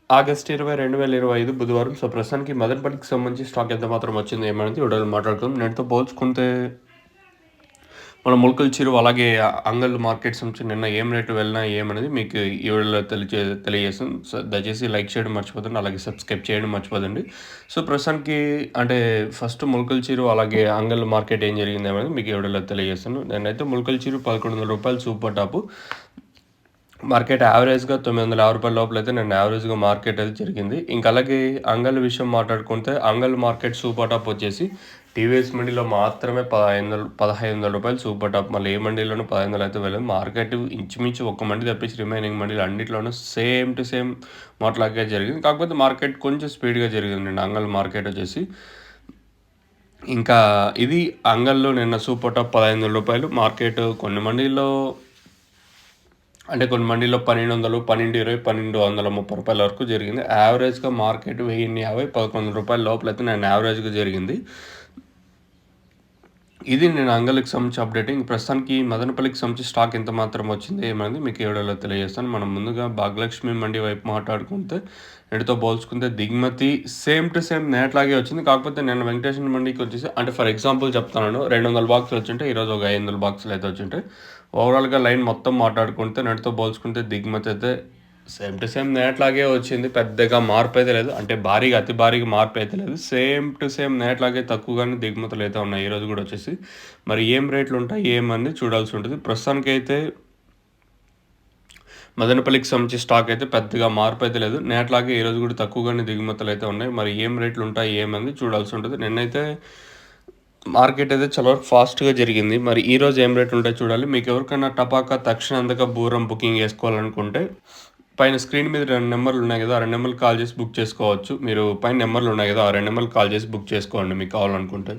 August 20, 2025 బుధవారం. So, ప్రస్తుతానికి మదనపల్లికి సంబంధించి స్టాక్ ఎంత మాత్రం వచ్చింది ఏమనేది వీడియోలో మాట్లాడుకుందాం. నేటితో పోల్చుకుంటే మన ములకల చిరువు అలాగే అంగళ్ళు మార్కెట్ సంబంధించి నిన్న ఏం రేటు వెళ్ళినా ఏమనేది మీకు ఈ వీడియోలో తెలియజేస్తాను. సో, దయచేసి లైక్ చేయడం మర్చిపోదండి. అలాగే సబ్స్క్రైబ్ చేయడం మర్చిపోదండి. సో, ప్రస్తుతానికి అంటే ఫస్ట్ ములకల చిరువు అలాగే అంగళ్ళు మార్కెట్ ఏం జరిగింది అనేది మీకు ఈ వీడియోలో తెలియజేస్తాను. నేనైతే ములకల చిరువు రూ. 1100 సూపర్ టాపు. మార్కెట్ యావరేజ్‌గా రూ. 950 లోపలైతే నేను యావరేజ్‌గా మార్కెట్ అయితే జరిగింది. ఇంకా అలాగే అంగళ్ళ విషయం మాట్లాడుకుంటే అంగళ్ళ మార్కెట్ సూపర్ టాప్ వచ్చేసి టీవీఎస్ మండీలో మాత్రమే రూ. 1500 సూపర్ టాప్. మళ్ళీ ఏ మండీలోనూ 1500 అయితే వెళ్ళదు. మార్కెట్ ఇంచుమించు ఒక్క మండి తప్పించి రిమైనింగ్ మండీలు అన్నిట్లోనూ సేమ్ టు సేమ్ మొట్లాగే జరిగింది. కాకపోతే మార్కెట్ కొంచెం స్పీడ్‌గా జరిగిందండి అంగళ్ళ మార్కెట్ వచ్చేసి. ఇంకా ఇది అంగళ్ళలో నిన్న సూపర్ టాప్ రూ. 1500 మార్కెట్ కొన్ని మండీల్లో అంటే కొన్ని మండీల్లో 1200, 1220, రూ. 1230 వరకు జరిగింది. యావరేజ్‌గా మార్కెట్ 1050, రూ. 1100 లోపలైతే నేను యావరేజ్‌గా జరిగింది. ఇది నేను అంగళ్ళకి సంబంధించి అప్డేట్. ఇంక ప్రస్తుతానికి మదనపల్లికి సంబంధించి స్టాక్ ఎంత మాత్రం వచ్చింది ఏమనేది మీకు ఈ వీడియోలో తెలియజేస్తాను. మనం ముందుగా భాగ్యలక్ష్మి మండి వైపు మాట్లాడుకుంటే వీటితో పోల్చుకుంటే దిగుమతి సేమ్ టు సేమ్ నేట్లాగే వచ్చింది. కాకపోతే నేను వెంకటేశ్వర మండికి వచ్చేసి అంటే ఫర్ ఎగ్జాంపుల్ చెప్తున్నాను 200 బాక్సులు వచ్చుంటే ఈరోజు ఒక 500 బాక్సులు అయితే వచ్చుంటాయి. ఓవరాల్‌గా లైన్ మొత్తం మాట్లాడుకుంటే నేటితో పోల్చుకుంటే దిగుమతి అయితే సేమ్ టు సేమ్ నేట్లాగే వచ్చింది. పెద్దగా మార్పు అయితే లేదు. అంటే అతి భారీగా మార్పు అయితే లేదు. సేమ్ టు సేమ్ నేట్లాగే తక్కువగానే దిగుమతులు అయితే ఉన్నాయి. ఈరోజు కూడా వచ్చేసి మరి ఏం రేట్లు ఉంటాయి ఏమని చూడాల్సి ఉంటుంది. ప్రస్తుతానికైతే మదనపల్లికి సంబంధించి స్టాక్ అయితే పెద్దగా మార్పు అయితే లేదు. నేట్లాగే ఈరోజు కూడా తక్కువగానే దిగుమతులు అయితే ఉన్నాయి. మరి ఏం రేట్లు ఉంటాయి ఏమని చూడాల్సి ఉంటుంది. నిన్నైతే మార్కెట్ అయితే చాలా వరకు ఫాస్ట్‌గా జరిగింది. మరి ఈరోజు ఏం రేట్లు ఉంటాయో చూడాలి. మీకు ఎవరికైనా టపాకా తక్షణంతగా బూరం బుకింగ్ చేసుకోవాలనుకుంటే పైన స్క్రీన్ మీద 2 నెంబర్లు ఉన్నాయి కదా! ఆ 2 నెంబర్‌లకి కాల్ చేసి బుక్ చేసుకోవచ్చు. మీరు పైన నెంబర్లు ఉన్నాయి కదా! ఆ 2 నెంబర్‌లకి కాల్ చేసి బుక్ చేసుకోండి మీకు కావాలనుకుంటే.